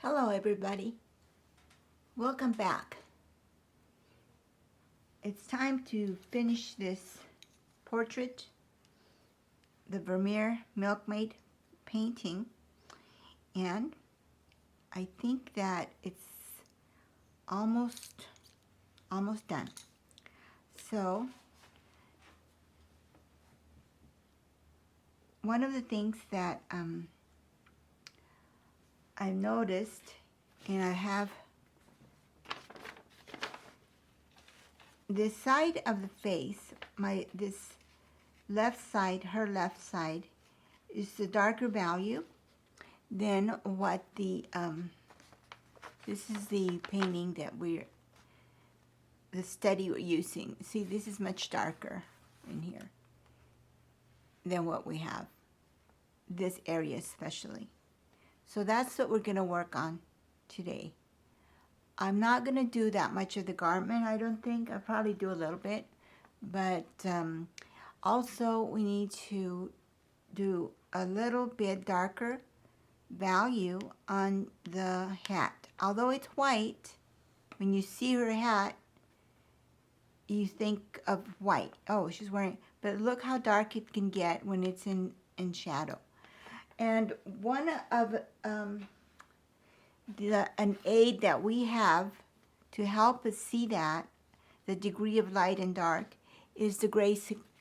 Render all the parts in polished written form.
Hello everybody, welcome back. It's time to finish this portrait, the Vermeer Milkmaid painting, and I think that it's almost done. So one of the things that I've noticed, and I have this side of the face, this left side, her left side, is the darker value than what the this is the painting that the study we're using. See, this is much darker in here than what we have, this area especially. So that's what we're going to work on today. I'm not going to do that much of the garment, I don't think. I'll probably do a little bit. But also we need to do a little bit darker value on the hat. Although it's white, when you see her hat, you think of white. Oh, she's wearing, but look how dark it can get when it's in shadow. And one of an aid that we have to help us see that, the degree of light and dark, is the gray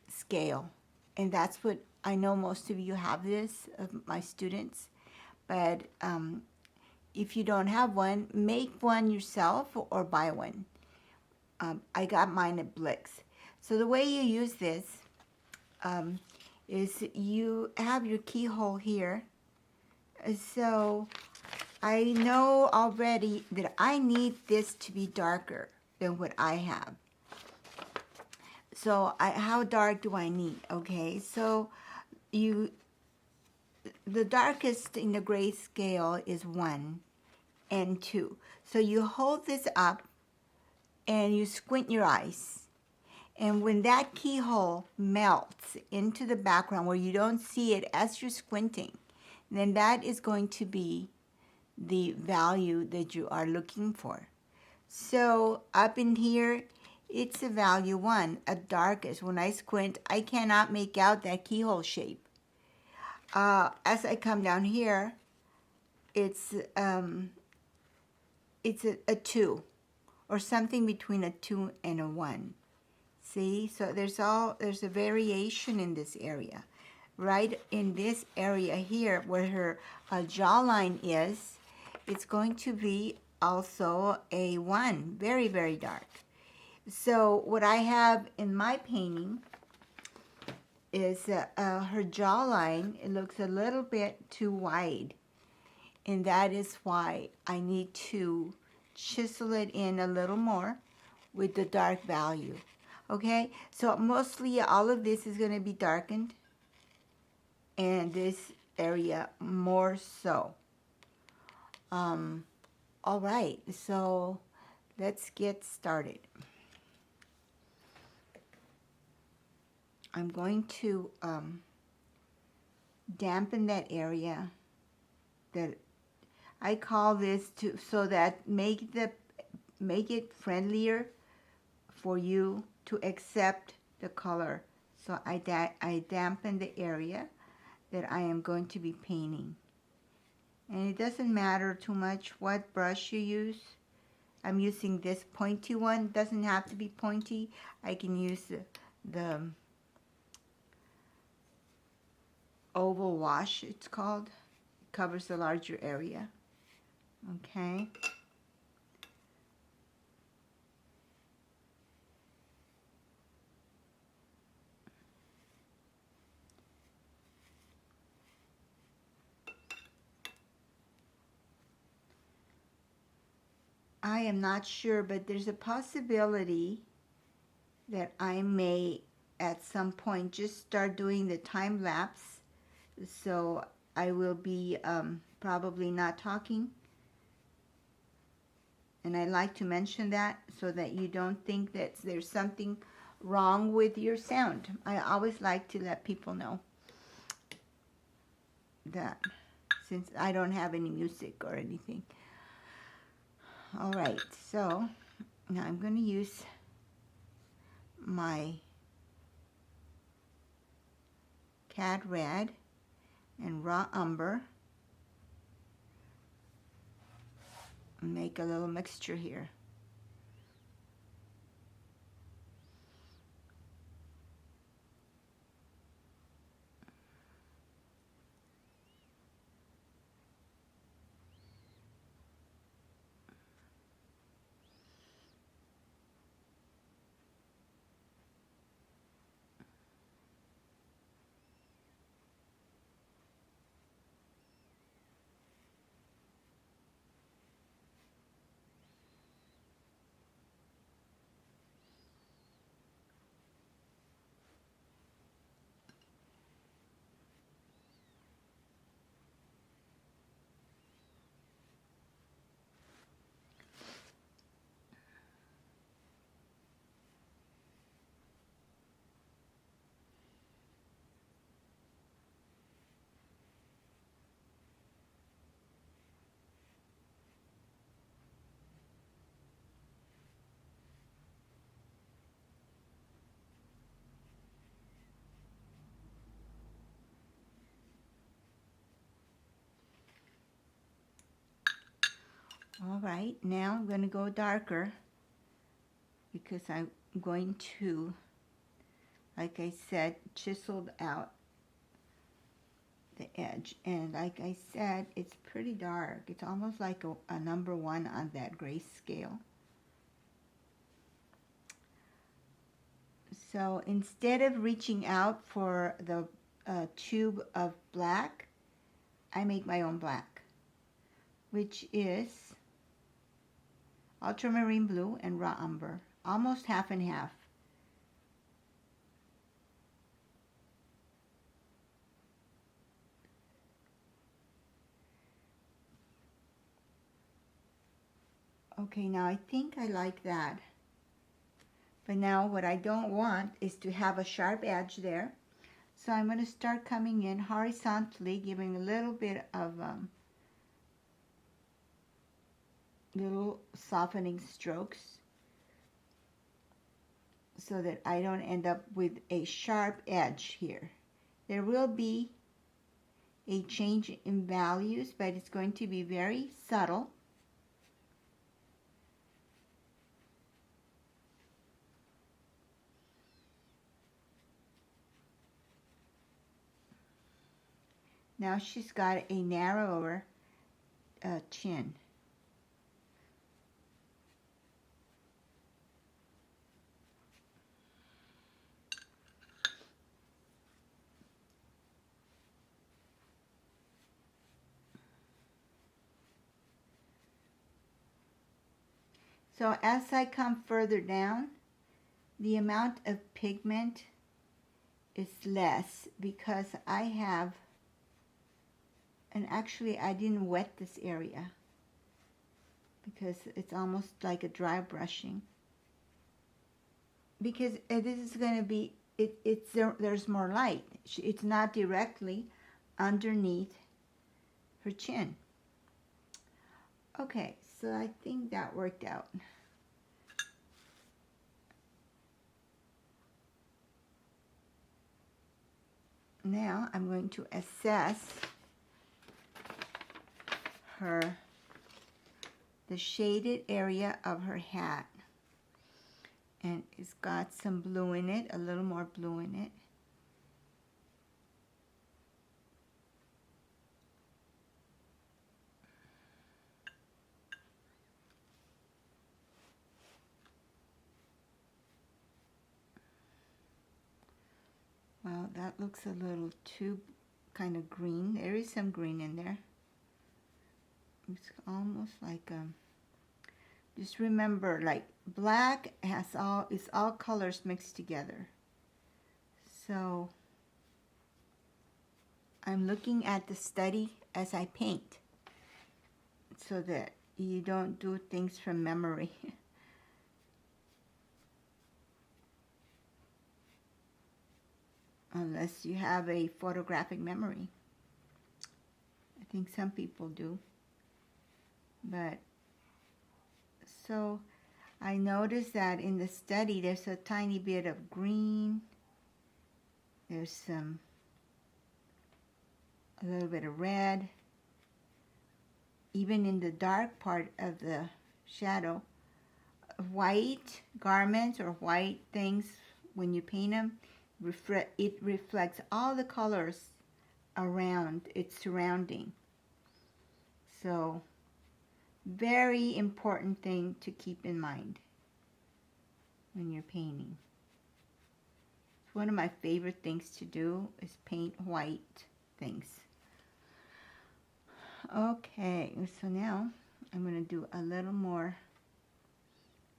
scale. And that's what I know most of you have this, of my students. But if you don't have one, make one yourself or buy one. I got mine at Blix. So the way you use this is you have your keyhole here. So I know already that I need this to be darker than what I have. So how dark do I need? Okay, so the darkest in the gray scale is 1 and 2. So you hold this up and you squint your eyes. And when that keyhole melts into the background where you don't see it as you're squinting, then that is going to be the value that you are looking for. So up in here, it's a value 1, a darkest. When I squint, I cannot make out that keyhole shape. As I come down here, it's a 2, or something between a 2 and a 1. See, so there's a variation in this area. Right in this area here where her jawline is, it's going to be also a 1, very, very dark. So what I have in my painting is her jawline, it looks a little bit too wide. And that is why I need to chisel it in a little more with the dark value. Okay, so mostly all of this is going to be darkened, and this area more so. All right, so let's get started. I'm going to dampen that area. That I call this so that make it friendlier for you to accept the color. So I dampen the area that I am going to be painting. And it doesn't matter too much what brush you use. I'm using this pointy one. It doesn't have to be pointy. I can use the oval wash, it's called. It covers a larger area. Okay. I am not sure, but there's a possibility that I may at some point just start doing the time lapse. So I will be probably not talking. And I like to mention that so that you don't think that there's something wrong with your sound. I always like to let people know that, since I don't have any music or anything. All right, so now I'm going to use my Cad Red and raw umber and make a little mixture here. All right, now I'm going to go darker because I'm going to, like I said, chiseled out the edge. And like I said, it's pretty dark. It's almost like a number 1 on that grayscale. So instead of reaching out for the tube of black, I make my own black, which is ultramarine blue and raw umber, almost half and half. Okay, now I think I like that. But now what I don't want is to have a sharp edge there. So I'm going to start coming in horizontally, giving a little bit of little softening strokes so that I don't end up with a sharp edge here. There will be a change in values, but it's going to be very subtle. Now she's got a narrower chin. So as I come further down, the amount of pigment is less because I have, and actually I didn't wet this area because it's almost like a dry brushing. Because this is going to be, there's more light. It's not directly underneath her chin. Okay, so I think that worked out. Now I'm going to assess the shaded area of her hat. And it's got some blue in it, a little more blue in it. Well, that looks a little too kind of green. There is some green in there. It's almost like just remember, like black is all colors mixed together. So I'm looking at the study as I paint so that you don't do things from memory. Unless you have a photographic memory. I think some people do. But So I noticed that in the study there's a tiny bit of green, there's a little bit of red, even in the dark part of the shadow. White garments or white things, when you paint them, it reflects all the colors around its surrounding. So very important thing to keep in mind when you're painting. It's one of my favorite things to do is paint white things. Okay, so now I'm going to do a little more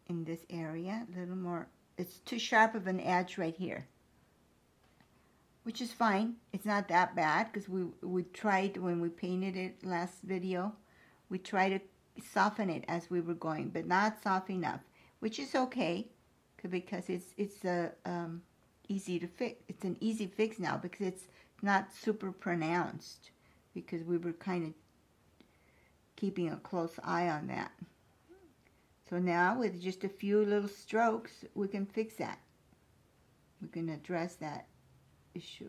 in this area, a little more. It's too sharp of an edge right here, which is fine. It's not that bad because we tried when we painted it last video. We tried to soften it as we were going, but not soft enough, which is okay because it's easy to fix. It's an easy fix now because it's not super pronounced because we were kind of keeping a close eye on that. So now with just a few little strokes, we can fix that. We can address that issue.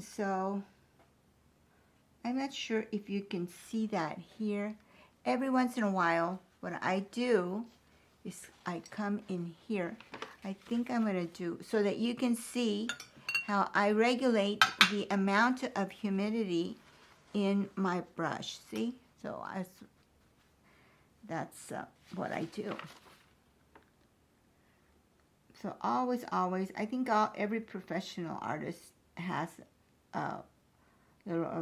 So I'm not sure if you can see that here. Every once in a while, what I do is I come in here. I think I'm going to do so that you can see how I regulate the amount of humidity in my brush. See? So that's what I do. So always, I think every professional artist has a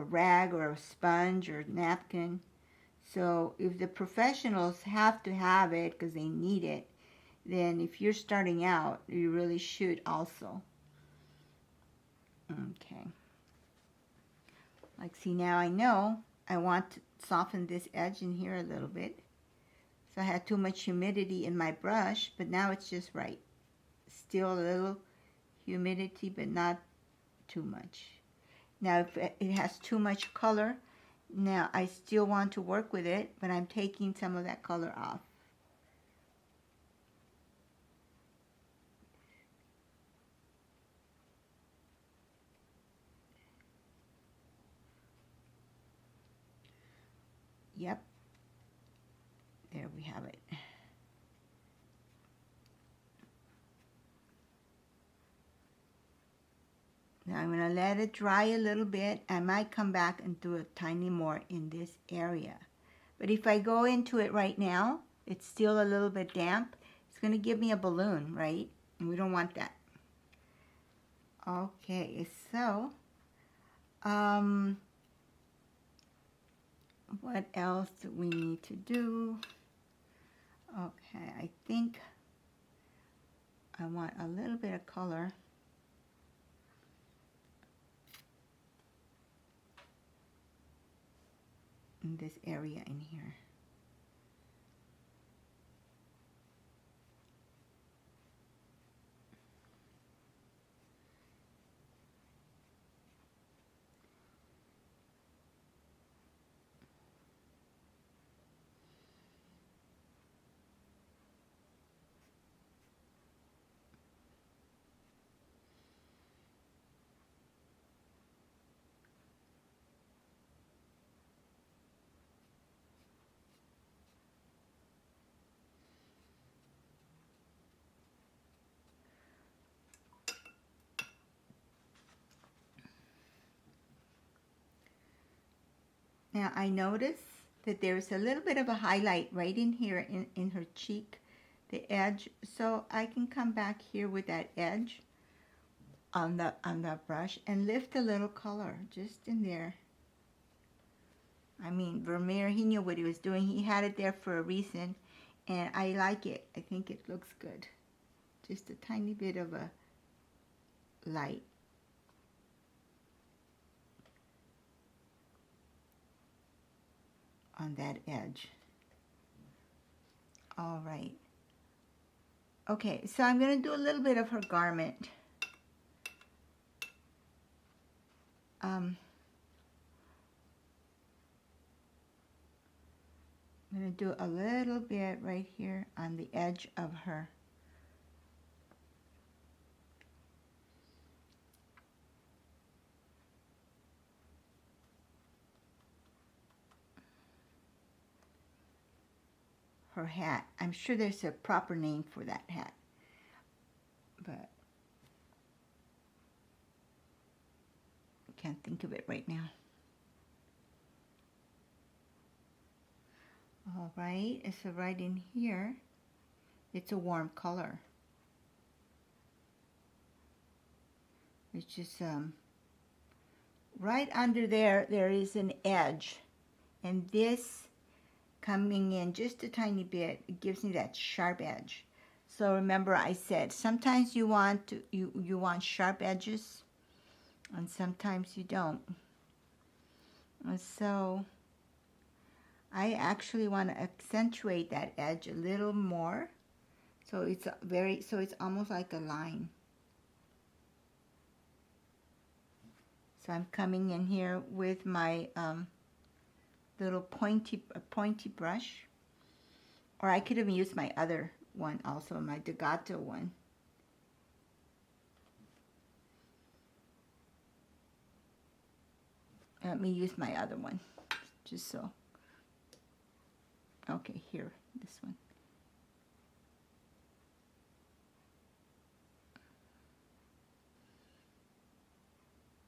rag or a sponge or napkin. So if the professionals have to have it because they need it, then if you're starting out, you really should also. Okay. Like, see, now I know I want to soften this edge in here a little bit. So I had too much humidity in my brush, but now it's just right. Still a little humidity, but not too much. Now, if it has too much color, now I still want to work with it, but I'm taking some of that color off. Yep. There we have it. Now I'm going to let it dry a little bit. I might come back and do a tiny more in this area. But if I go into it right now, it's still a little bit damp. It's going to give me a balloon, right? And we don't want that. Okay, so what else do we need to do? Okay, I think I want a little bit of color. In this area in here. Now I notice that there's a little bit of a highlight right in here in her cheek, the edge. So I can come back here with that edge on the brush and lift a little color just in there. I mean, Vermeer, he knew what he was doing. He had it there for a reason, and I like it. I think it looks good. Just a tiny bit of a light. On that edge. All right. Okay, so I'm going to do a little bit of her garment. I'm going to do a little bit right here on the edge of her. Her hat. I'm sure there's a proper name for that hat, but I can't think of it right now. All right, so right in here, it's a warm color. It's just right under there, there is an edge, and this coming in just a tiny bit, it gives me that sharp edge. So remember, I said sometimes you want you want sharp edges, and sometimes you don't. And so I actually want to accentuate that edge a little more, so it's almost like a line. So I'm coming in here with my little pointy brush, or I could have used my other one also, my Degato one. Let me use my other one, just so. Okay, here, this one.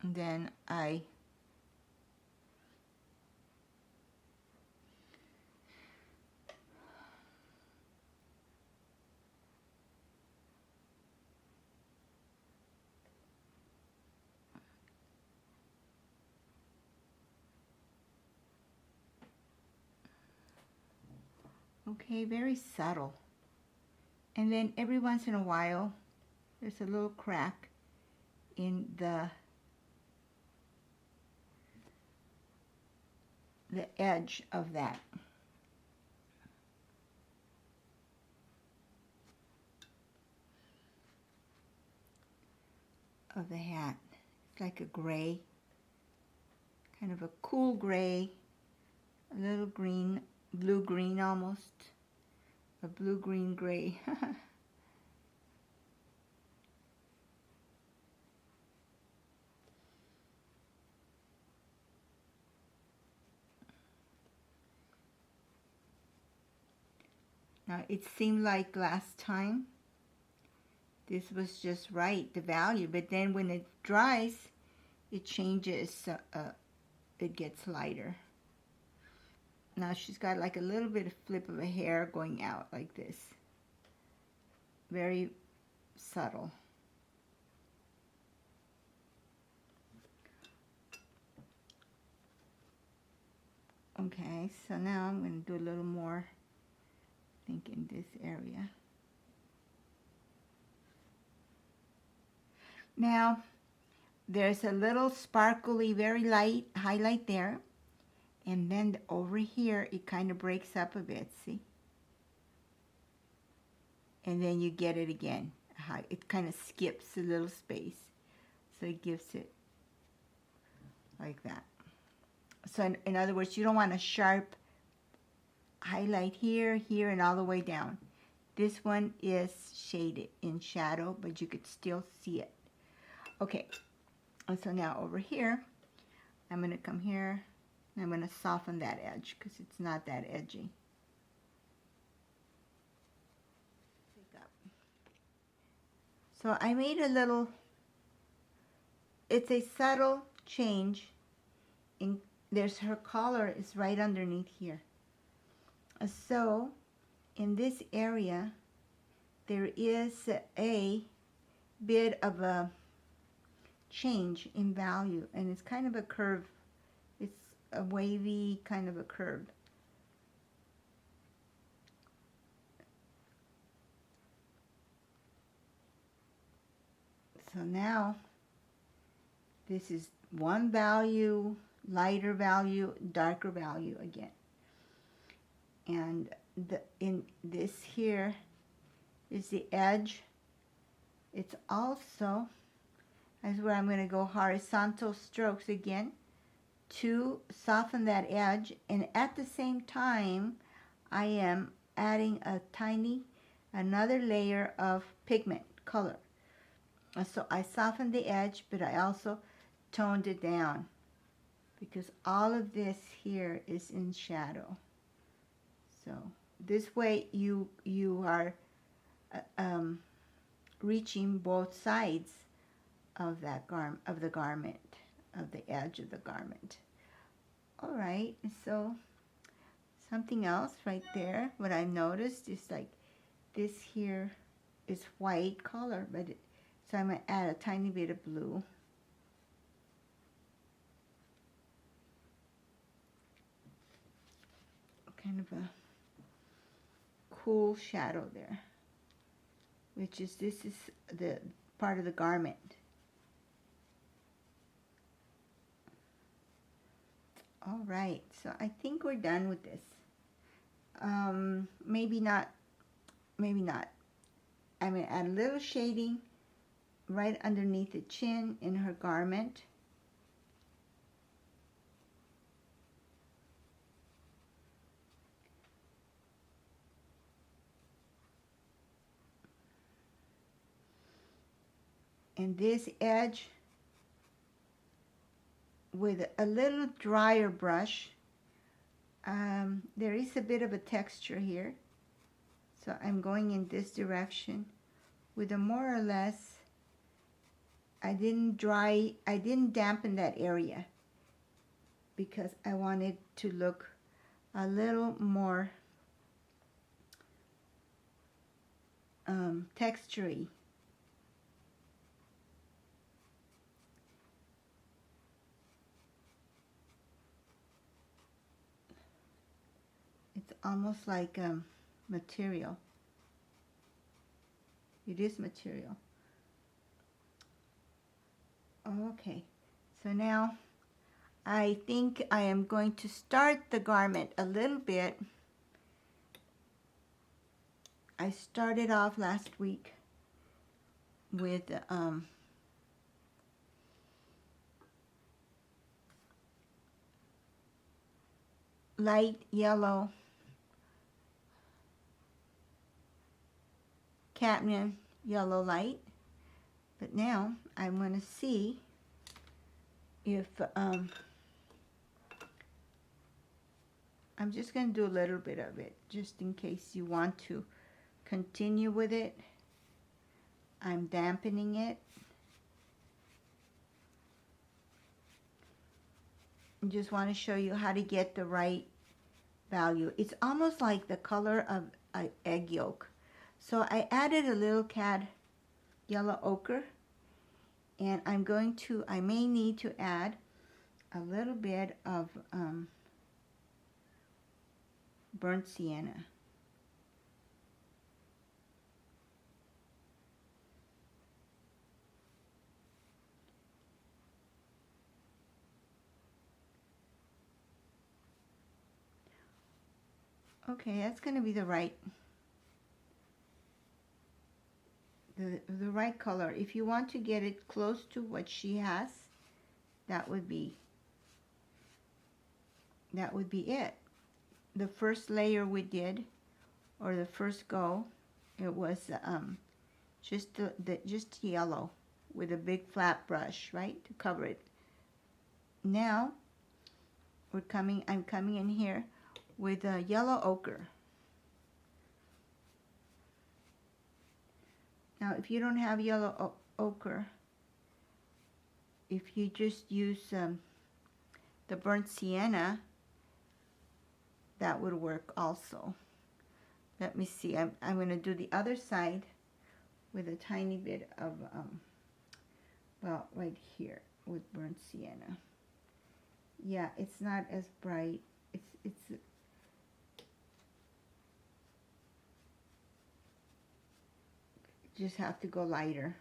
And then okay, very subtle. And then every once in a while, there's a little crack in the edge of that. Of the hat. It's like a gray, kind of a cool gray, a little green, blue-green almost, a blue-green gray. Now, it seemed like last time this was just right, the value, but then when it dries, it changes, it gets lighter. Now she's got like a little bit of flip of a hair going out like this. Very subtle. Okay, so now I'm going to do a little more, I think, in this area. Now, there's a little sparkly, very light highlight there. And then over here, it kind of breaks up a bit, see? And then you get it again. It kind of skips a little space. So it gives it like that. So in other words, you don't want a sharp highlight here, here, and all the way down. This one is shaded in shadow, but you could still see it. Okay, and so now over here, I'm going to come here, and I'm going to soften that edge because it's not that edgy. So I made a little, it's a subtle change. There's her collar is right underneath here. So in this area, there is a bit of a change in value, and it's kind of a curve. It's a wavy kind of a curve. So now this is one value, lighter value, darker value again. And in this here is the edge. It's also is where I'm going to go horizontal strokes again to soften that edge, and at the same time I am adding another layer of pigment color. So I softened the edge, but I also toned it down because all of this here is in shadow. So this way you are reaching both sides of that of the garment, of the edge of the garment. All right, so something else right there, what I noticed is like this here is white color, but so I'm going to add a tiny bit of blue. Kind of a cool shadow there, which is, this is the part of the garment. All right, so I think we're done with this. Maybe not, maybe not. I'm going to add a little shading right underneath the chin in her garment. And this edge, with a little drier brush, there is a bit of a texture here. So I'm going in this direction with a more or less, I didn't dampen that area because I wanted to look a little more textury. It's almost like material. It is material. Okay, so now I think I am going to start the garment a little bit. I started off last week with light yellow cadmium yellow light, but now I'm going to see if I'm just going to do a little bit of it just in case you want to continue with it. I'm dampening it. I just want to show you how to get the right value. It's almost like the color of an egg yolk. So I added a little cad yellow ochre, and I may need to add a little bit of burnt sienna. Okay, that's going to be the right color. If you want to get it close to what she has, that would be it. The first layer we did, or the first go, it was just yellow with a big flat brush, right, to cover it. Now I'm coming in here with a yellow ochre. Now, if you don't have yellow ochre, if you just use the burnt sienna, that would work also. Let me see. I'm going to do the other side with a tiny bit of, well, right here with burnt sienna. Yeah, it's not as bright. It's just have to go lighter.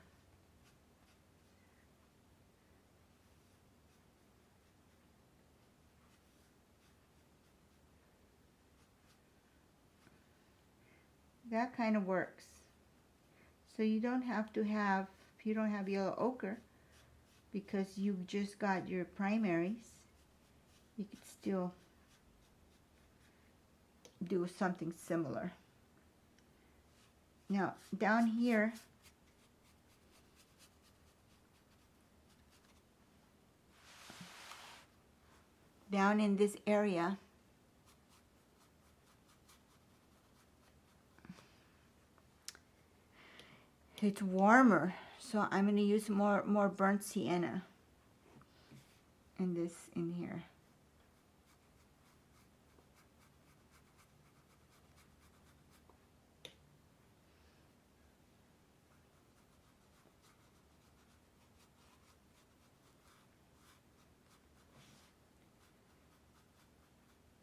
That kind of works. So you don't have to have, if you don't have yellow ochre, because you've just got your primaries, you could still do something similar. Now, down here, down in this area, it's warmer, so I'm going to use more burnt sienna in here.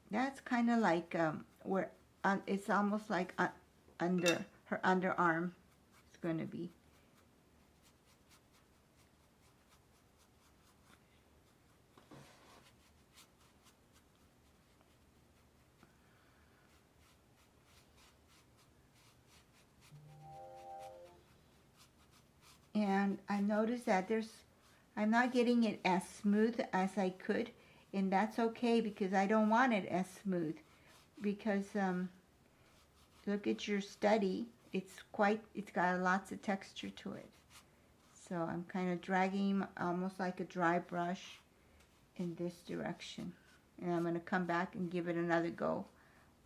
That's kind of like where it's almost like under her underarm. It's going to be. And I noticed that I'm not getting it as smooth as I could, and that's okay because I don't want it as smooth, because look at your study, it's got lots of texture to it. So I'm kind of dragging almost like a dry brush in this direction, and I'm going to come back and give it another go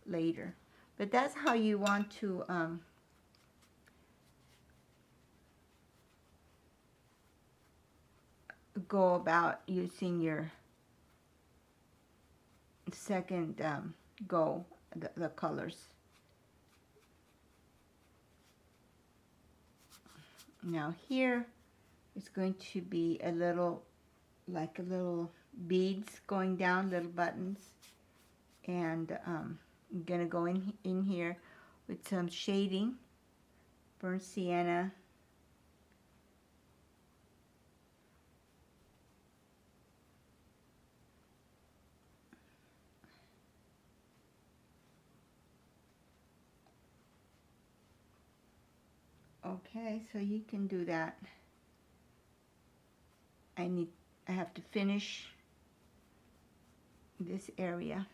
later. But that's how you want to go about using your second the colors. Now here it's going to be a little beads going down, little buttons, and I'm gonna go in here with some shading, burnt sienna, okay, so you can do that. I have to finish this area.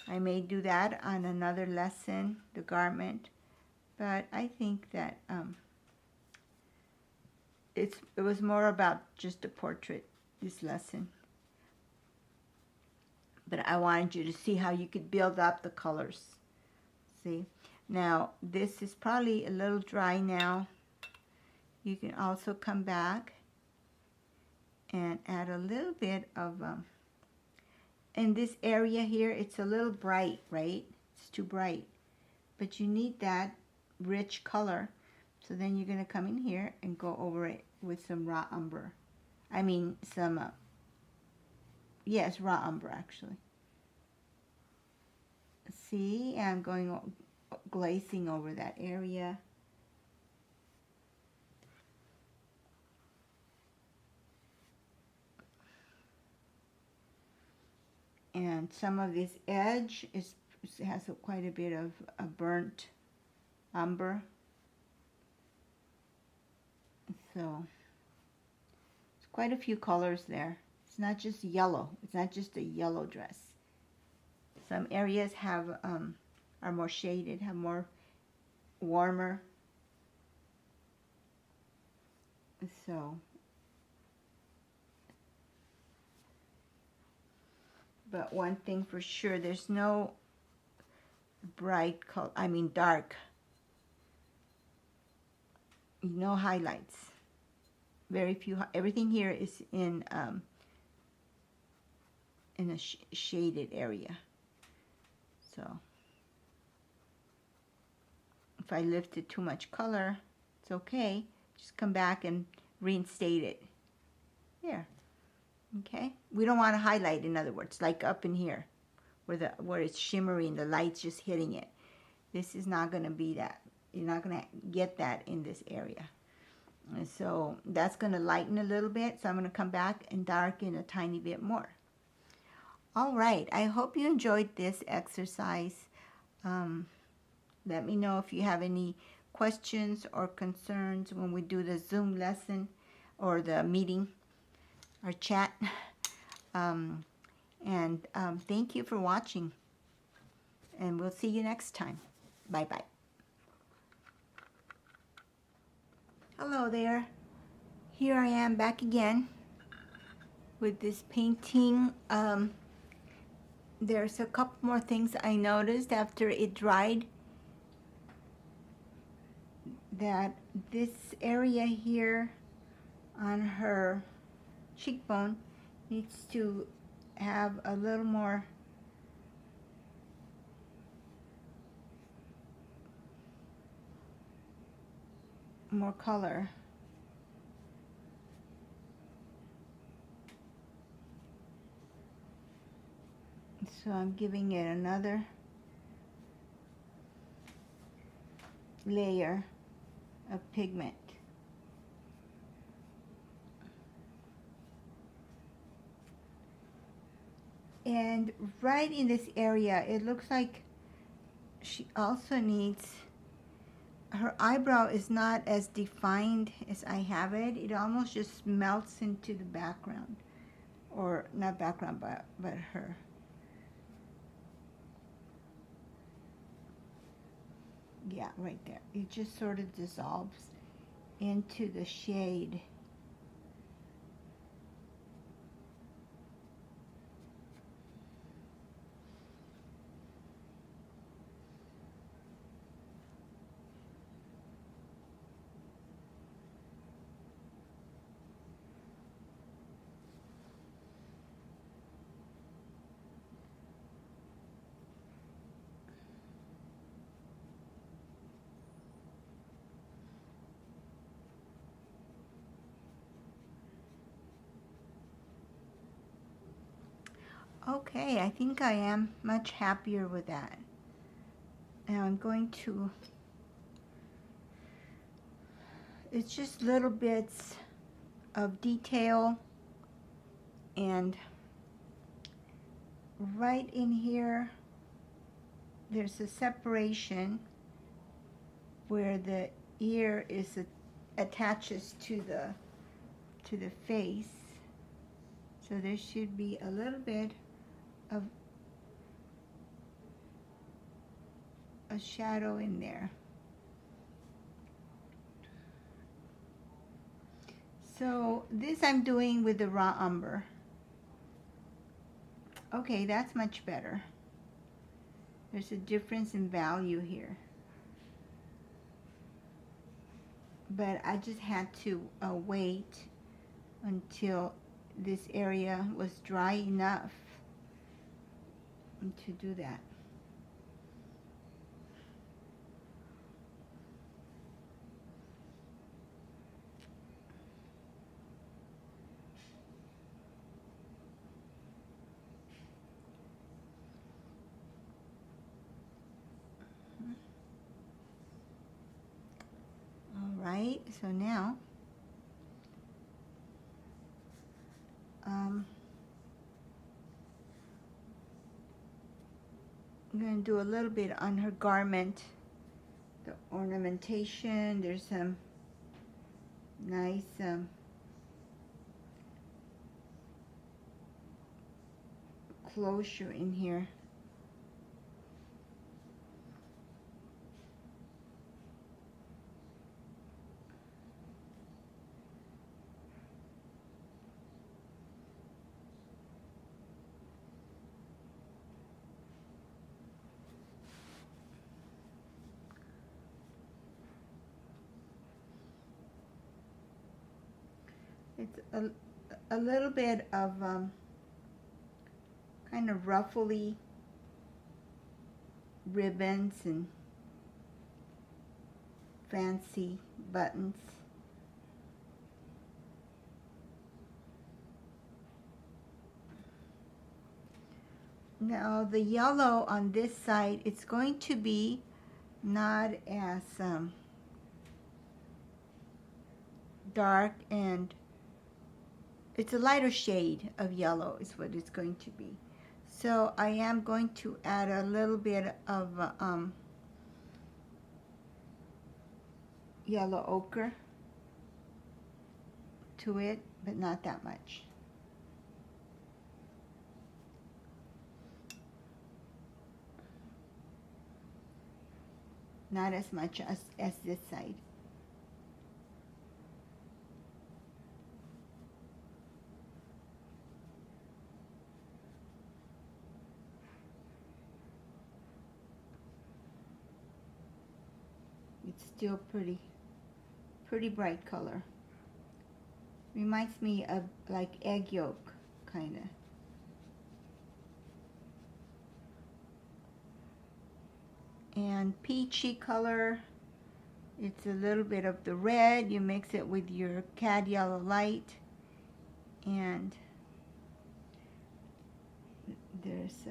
I may do that on another lesson, the garment, but I think that it was more about just a portrait, this lesson. But I wanted you to see how you could build up the colors. See? Now, this is probably a little dry now. You can also come back and add a little bit of, in this area here, it's a little bright, right? It's too bright. But you need that rich color. So then you're going to come in here and go over it with some raw umber. I mean, some, yes, raw umber, actually. See, I'm going glazing over that area. And some of this edge has quite a bit of a burnt umber. So it's quite a few colors there. It's not just yellow. It's not just a yellow dress. Some areas have are more shaded, have more warmer. So, but one thing for sure, there's no bright color, I mean dark, no highlights. Very few, everything here is in a shaded area. So if I lifted too much color, it's okay. Just come back and reinstate it. There. Okay? We don't want to highlight, in other words, like up in here where it's shimmering, the light's just hitting it. This is not going to be that. You're not going to get that in this area. And so that's going to lighten a little bit. So I'm going to come back and darken a tiny bit more. All right. I hope you enjoyed this exercise. Let me know if you have any questions or concerns when we do the Zoom lesson or the meeting or chat. Thank you for watching. And we'll see you next time. Bye-bye. Hello there. Here I am back again with this painting. There's a couple more things I noticed after it dried, that this area here on her cheekbone needs to have a little more color. So I'm giving it another layer of pigment. And right in this area, it looks like she also needs, her eyebrow is not as defined as I have it. It almost just melts into the background. Or not background, but her. Yeah, right there. It just sort of dissolves into the shade. Okay, I think I am much happier with that. Now I'm going to, it's just little bits of detail, and right in here there's a separation where the ear is attaches to the face. So there should be a little bit of a shadow in there. So this I'm doing with the raw umber. Okay, that's much better. There's a difference in value here. But I just had to wait until this area was dry enough to do that. All right, so now I'm going to do a little bit on her garment, the ornamentation. There's some nice closure in here. It's a little bit of kind of ruffly ribbons and fancy buttons. Now the yellow on this side, it's going to be not as dark, and it's a lighter shade of yellow is what it's going to be. So I am going to add a little bit of yellow ochre to it, but not that much. not as much as this side. It's still pretty bright color. Reminds me of like egg yolk, kind of. And peachy color, it's a little bit of the red. You mix it with your cad yellow light, and there's a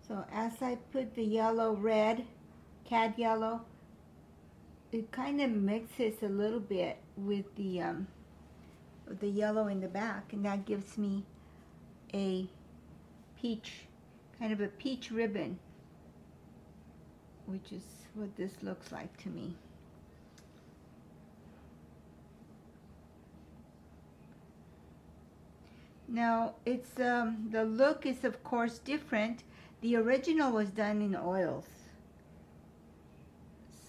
so as I put the yellow, red, cad yellow, it kind of mixes a little bit with the yellow in the back, and that gives me a peach, kind of a peach ribbon, which is what this looks like to me. Now, it's the look is of course different. The original was done in oils,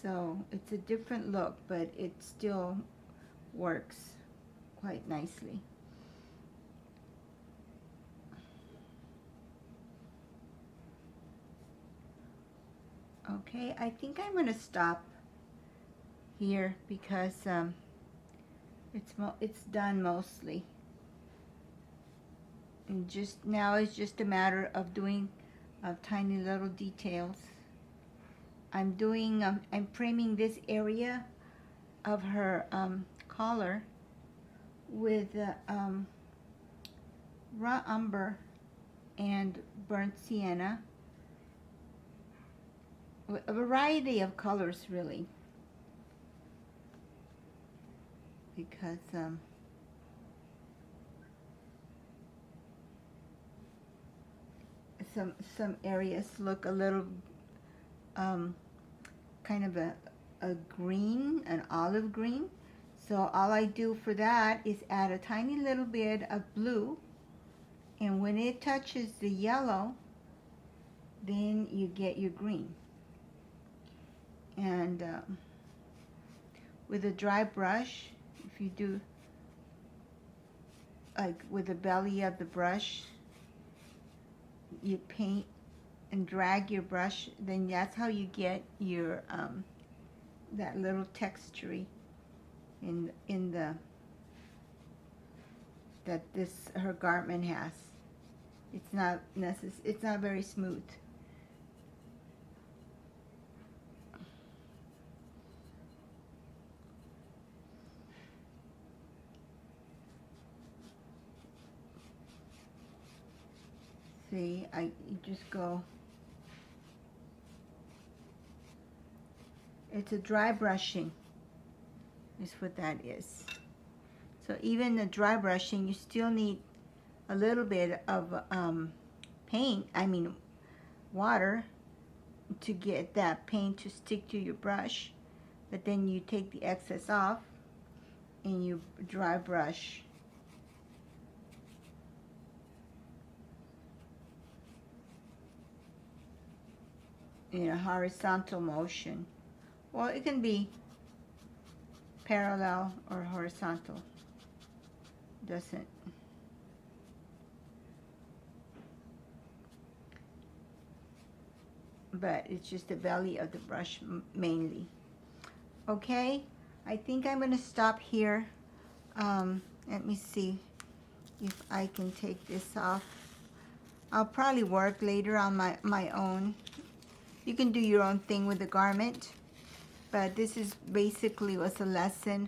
so it's a different look, but it still works quite nicely. Okay, I think I'm going to stop here because it's done mostly. And just now it's just a matter of doing tiny little details. I'm doing I'm framing this area of her collar with raw umber and burnt sienna, a variety of colors really, because some areas look a little kind of a green, an olive green. So all I do for that is add a tiny little bit of blue, and when it touches the yellow, then you get your green. And with a dry brush, if you do like with the belly of the brush, you paint and drag your brush, then that's how you get your that little texture in the that this her garment has. It's not it's not very smooth. See, you just go. It's a dry brushing, is what that is. So even the dry brushing, you still need a little bit of water, to get that paint to stick to your brush. But then you take the excess off and you dry brush. In a horizontal motion. Well, it can be parallel or horizontal. Doesn't. But it's just the belly of the brush mainly. Okay, I think I'm going to stop here. Let me see if I can take this off. I'll probably work later on my own. You can do your own thing with the garment, but this is basically was a lesson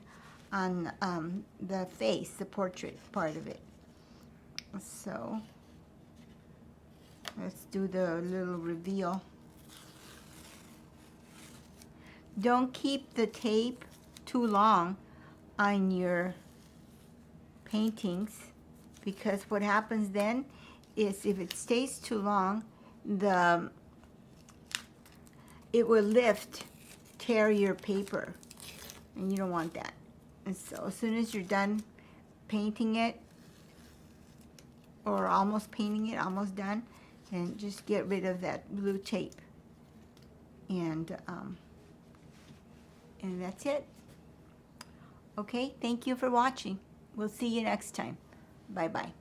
on the face, the portrait part of it. So let's do the little reveal. Don't keep the tape too long on your paintings, because what happens then is if it stays too long, it will tear your paper, and you don't want that. And so as soon as you're done painting it, or almost painting it, almost done, and just get rid of that blue tape. And that's it. Okay, thank you for watching. We'll see you next time. Bye-bye.